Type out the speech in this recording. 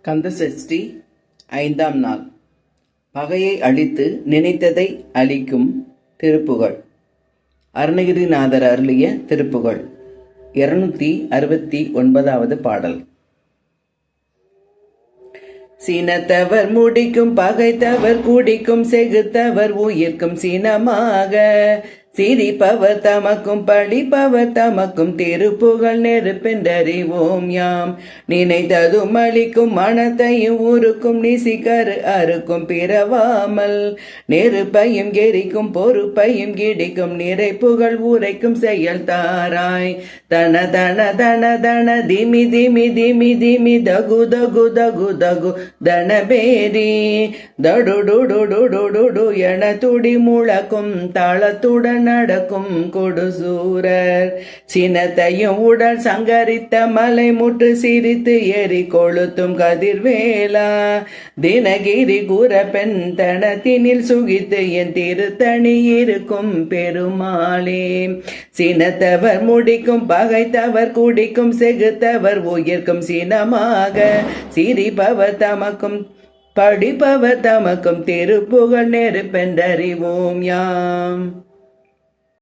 கந்தசஷ்டி 5ஆம் நாள். பகையை அழித்து நினைத்ததை அளிக்கும் திருப்புகழ். அருணகிரிநாதர் அருளிய திருப்புகழ். 269வது பாடல். சீனத்தவர் முடிக்கும் பகைத்தவர் குடிக்கும் செகுத்தவர் உயிர்க்கும் சீனமாக சிரிப்பவர் தமக்கும் படிப்பவர் தமக்கும் திருப்புகழ் நெருப்பென்றறிவோம் யாம். நினைத்ததும் அளிக்கும் மனத்தையும் உருக்கும் நிசிகரு அறுக்கும் பிறவாமல் நெருப்பையும் எரிக்கும் பொறுப்பையும் கிடிக்கும் நிறைப்புகள் உரைக்கும் செயல் தாராய். தன தன தன தன திமி திமி திமி திமி தகு தகு தகு தகு தனபேரி தடுடுடுடுடுடுடு என துடி முழக்கும் தாளத்துடன் நடக்கும் கொடுசூரர். சினத்தையும் உடல் சங்கரித்த மலை முற்று சிரித்து எரி கொளுத்தும் கதிர்வேலா தினகிரி கூற பெண் தனத்தினில் சுகித்து என் திருத்தணி இருக்கும் பெருமாளே. சினத்தவர் முடிக்கும் பகைத்தவர் குடிக்கும் செகுத்தவர் உயிர்க்கும் சினமாக சிரிப்பவர் தமக்கும் படிப்பவர் தமக்கும் திருப்புகழ் நெருப்பென்றறிவோம் யாம்.